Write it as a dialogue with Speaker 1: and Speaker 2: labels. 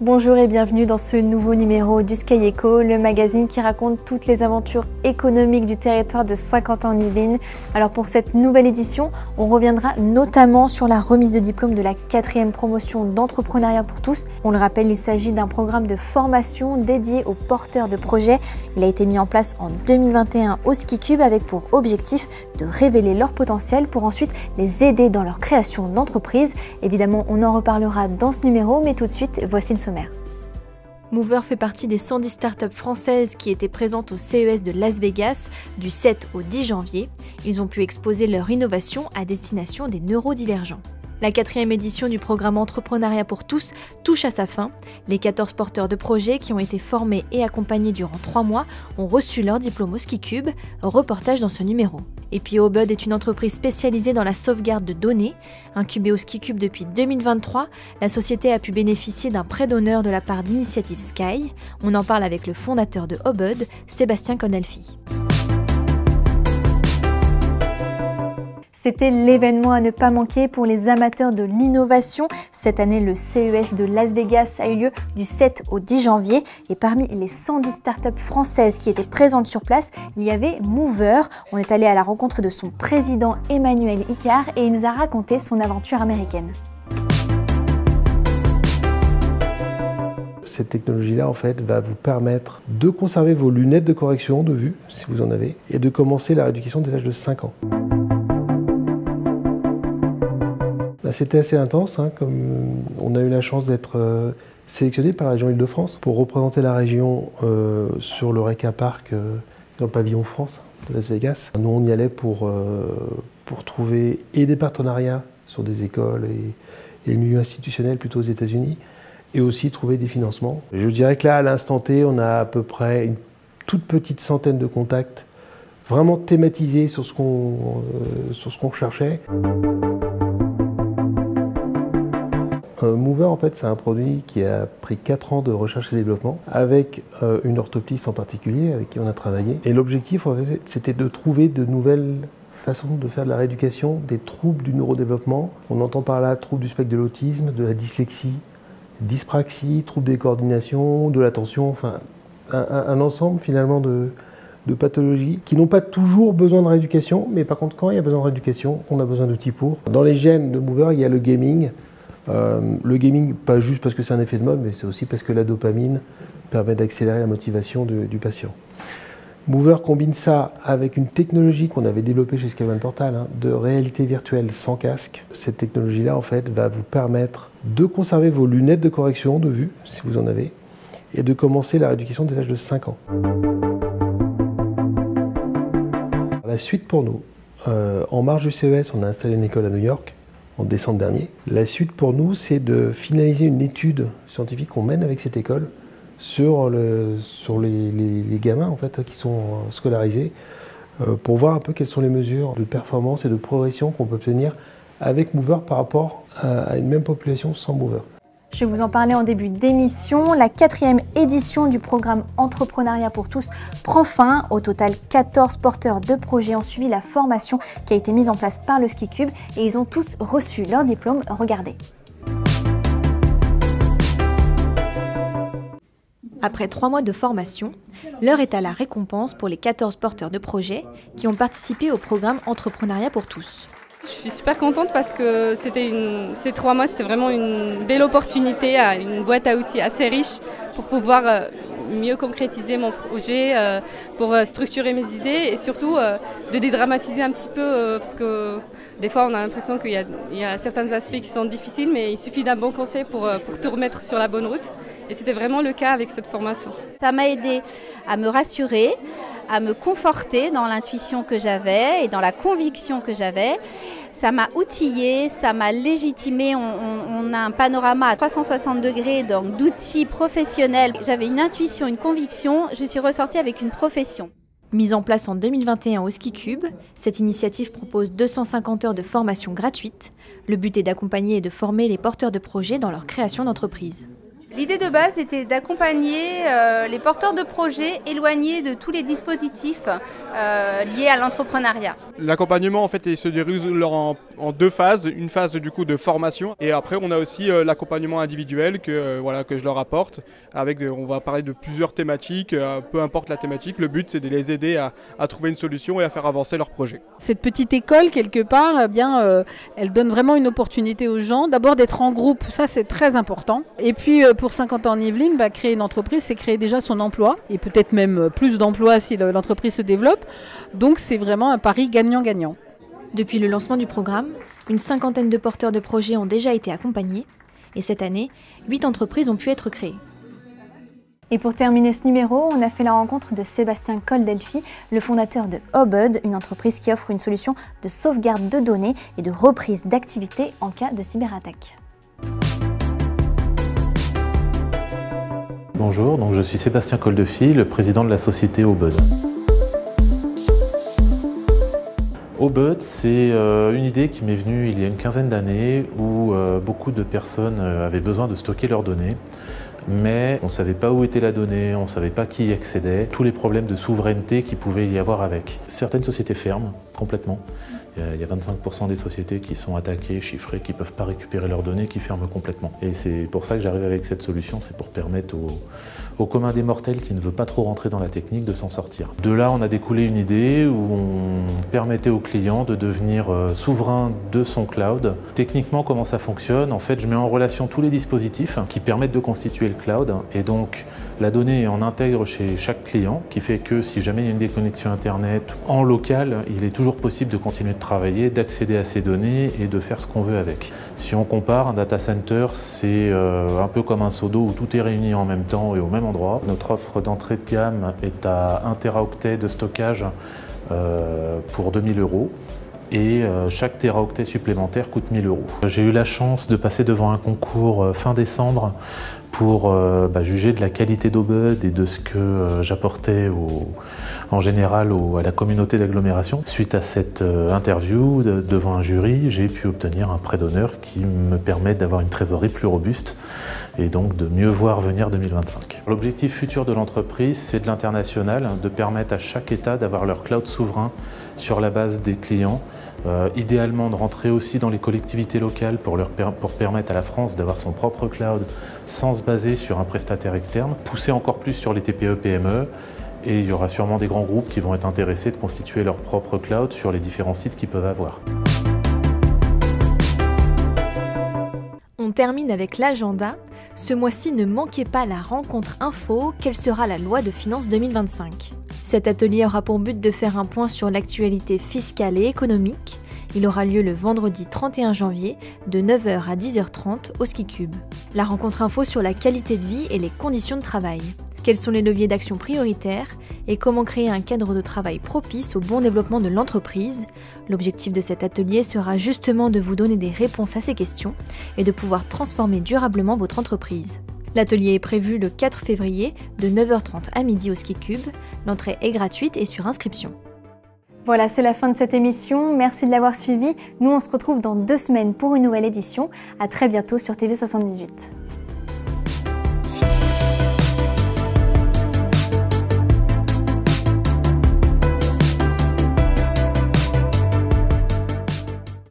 Speaker 1: Bonjour et bienvenue dans ce nouveau numéro du Sky Eco, le magazine qui raconte toutes les aventures économiques du territoire de Saint-Quentin-en-Yvelines. Alors pour cette nouvelle édition, on reviendra notamment sur la remise de diplôme de la 4e promotion d'entrepreneuriat pour tous. On le rappelle, il s'agit d'un programme de formation dédié aux porteurs de projets. Il a été mis en place en 2021 au Ski Cube avec pour objectif de révéler leur potentiel pour ensuite les aider dans leur création d'entreprise. Évidemment, on en reparlera dans ce numéro, mais tout de suite, voici le sommaire. Mover fait partie des 110 startups françaises qui étaient présentes au CES de Las Vegas du 7 au 10 janvier. Ils ont pu exposer leur innovation à destination des neurodivergents. La 4e édition du programme Entrepreneuriat pour tous touche à sa fin. Les 14 porteurs de projets qui ont été formés et accompagnés durant 3 mois ont reçu leur diplôme au Ski Cube. Reportage dans ce numéro. Et puis Obud est une entreprise spécialisée dans la sauvegarde de données. Incubée au Ski Cube depuis 2023, la société a pu bénéficier d'un prêt d'honneur de la part d'Initiative Sky. On en parle avec le fondateur de Obud, Sébastien Conalfi. C'était l'événement à ne pas manquer pour les amateurs de l'innovation. Cette année, le CES de Las Vegas a eu lieu du 7 au 10 janvier. Et parmi les 110 startups françaises qui étaient présentes sur place, il y avait Mover. On est allé à la rencontre de son président Emmanuel Icard et il nous a raconté son aventure américaine.
Speaker 2: Cette technologie-là, en fait, va vous permettre de conserver vos lunettes de correction de vue, si vous en avez, et de commencer la rééducation dès l'âge de 5 ans. C'était assez intense, comme on a eu la chance d'être sélectionné par la région Île-de-France pour représenter la région sur le Reka Park dans le pavillon France de Las Vegas. Nous, on y allait pour trouver et des partenariats sur des écoles et le milieu institutionnel plutôt aux États-Unis, et aussi trouver des financements. Je dirais que là, à l'instant T, on a à peu près une toute petite centaine de contacts vraiment thématisés sur ce qu'on cherchait. Mover, en fait, c'est un produit qui a pris 4 ans de recherche et développement avec une orthoptiste en particulier avec qui on a travaillé. Et l'objectif, en fait, c'était de trouver de nouvelles façons de faire de la rééducation des troubles du neurodéveloppement. On entend par là troubles du spectre de l'autisme, de la dyslexie, dyspraxie, troubles des coordinations, de l'attention, enfin un ensemble finalement de pathologies qui n'ont pas toujours besoin de rééducation, mais par contre, quand il y a besoin de rééducation, on a besoin d'outils pour. Dans les gènes de Mover, il y a le gaming. Le gaming, pas juste parce que c'est un effet de mode, mais c'est aussi parce que la dopamine permet d'accélérer la motivation du patient. Mover combine ça avec une technologie qu'on avait développée chez Skyone Portal, de réalité virtuelle sans casque. Cette technologie-là, en fait, va vous permettre de conserver vos lunettes de correction de vue, si vous en avez, et de commencer la rééducation dès l'âge de 5 ans. La suite pour nous, en marge du CES, on a installé une école à New York, en décembre dernier. La suite pour nous, c'est de finaliser une étude scientifique qu'on mène avec cette école sur les gamins en fait, qui sont scolarisés pour voir un peu quelles sont les mesures de performance et de progression qu'on peut obtenir avec Mover par rapport à une même population sans Mover.
Speaker 1: Je vous en parlais en début d'émission, la 4e édition du programme Entrepreneuriat pour tous prend fin. Au total, 14 porteurs de projets ont suivi la formation qui a été mise en place par le Ski Cube et ils ont tous reçu leur diplôme. Regardez. Après 3 mois de formation, l'heure est à la récompense pour les 14 porteurs de projets qui ont participé au programme Entrepreneuriat pour tous.
Speaker 3: Je suis super contente parce que ces 3 mois, c'était vraiment une belle opportunité, une boîte à outils assez riche pour pouvoir mieux concrétiser mon projet, pour structurer mes idées et surtout de dédramatiser un petit peu parce que des fois on a l'impression qu'il y a certains aspects qui sont difficiles, mais il suffit d'un bon conseil pour tout remettre sur la bonne route et c'était vraiment le cas avec cette formation.
Speaker 4: Ça m'a aidé à me rassurer, à me conforter dans l'intuition que j'avais et dans la conviction que j'avais. Ça m'a outillé, ça m'a légitimé. On a un panorama à 360 degrés d'outils professionnels. J'avais une intuition, une conviction. Je suis ressortie avec une profession.
Speaker 1: Mise en place en 2021 au Ski Cube, cette initiative propose 250 heures de formation gratuite. Le but est d'accompagner et de former les porteurs de projets dans leur création d'entreprise.
Speaker 5: L'idée de base était d'accompagner les porteurs de projets éloignés de tous les dispositifs liés à l'entrepreneuriat.
Speaker 6: L'accompagnement en fait il se déroule en deux phases, une phase du coup de formation et après on a aussi l'accompagnement individuel que je leur apporte avec on va parler de plusieurs thématiques, peu importe la thématique, le but c'est de les aider à trouver une solution et à faire avancer leur projet.
Speaker 7: Cette petite école quelque part, eh bien, elle donne vraiment une opportunité aux gens d'abord d'être en groupe, ça c'est très important et puis pour 50 ans en Yvelines, créer une entreprise, c'est créer déjà son emploi et peut-être même plus d'emplois si l'entreprise se développe. Donc c'est vraiment un pari gagnant-gagnant.
Speaker 1: Depuis le lancement du programme, une cinquantaine de porteurs de projets ont déjà été accompagnés et cette année, 8 entreprises ont pu être créées. Et pour terminer ce numéro, on a fait la rencontre de Sébastien Col-Delphi, le fondateur de Obud, une entreprise qui offre une solution de sauvegarde de données et de reprise d'activité en cas de cyberattaque.
Speaker 8: Bonjour, donc je suis Sébastien Col-Delphi, le président de la société Obud. Obud, c'est une idée qui m'est venue il y a une quinzaine d'années où beaucoup de personnes avaient besoin de stocker leurs données, mais on ne savait pas où était la donnée, on ne savait pas qui y accédait, tous les problèmes de souveraineté qu'il pouvait y avoir avec. Certaines sociétés ferment complètement. Il y a 25% des sociétés qui sont attaquées, chiffrées, qui ne peuvent pas récupérer leurs données, qui ferment complètement. Et c'est pour ça que j'arrive avec cette solution, c'est pour permettre au commun des mortels qui ne veut pas trop rentrer dans la technique de s'en sortir. De là, on a découlé une idée où on permettait aux clients de devenir souverain de son cloud. Techniquement, comment ça fonctionne? En fait, je mets en relation tous les dispositifs qui permettent de constituer le cloud. Et donc, la donnée, on intègre chez chaque client, qui fait que si jamais il y a une déconnexion Internet en local, il est toujours possible de continuer de travailler, d'accéder à ces données et de faire ce qu'on veut avec. Si on compare, un data center, c'est un peu comme un seau d'eau où tout est réuni en même temps et au même endroit. Notre offre d'entrée de gamme est à 1 Teraoctet de stockage pour 2 000 € et chaque Teraoctet supplémentaire coûte 1 000 €. J'ai eu la chance de passer devant un concours fin décembre pour juger de la qualité d'Obud et de ce que j'apportais en général à la communauté d'agglomération. Suite à cette interview devant un jury, j'ai pu obtenir un prêt d'honneur qui me permet d'avoir une trésorerie plus robuste et donc de mieux voir venir 2025. L'objectif futur de l'entreprise, c'est de l'international, de permettre à chaque État d'avoir leur cloud souverain sur la base des clients. Idéalement de rentrer aussi dans les collectivités locales pour permettre à la France d'avoir son propre cloud sans se baser sur un prestataire externe, pousser encore plus sur les TPE-PME et il y aura sûrement des grands groupes qui vont être intéressés de constituer leur propre cloud sur les différents sites qu'ils peuvent avoir.
Speaker 1: On termine avec l'agenda. Ce mois-ci, ne manquez pas la rencontre info. Quelle sera la loi de finances 2025 ? Cet atelier aura pour but de faire un point sur l'actualité fiscale et économique. Il aura lieu le vendredi 31 janvier de 9h à 10h30 au Ski Cube. La rencontre info sur la qualité de vie et les conditions de travail. Quels sont les leviers d'action prioritaires et comment créer un cadre de travail propice au bon développement de l'entreprise. L'objectif de cet atelier sera justement de vous donner des réponses à ces questions et de pouvoir transformer durablement votre entreprise. L'atelier est prévu le 4 février de 9h30 à midi au Ski Cube. L'entrée est gratuite et sur inscription. Voilà, c'est la fin de cette émission. Merci de l'avoir suivi. Nous, on se retrouve dans 2 semaines pour une nouvelle édition. À très bientôt sur TV78.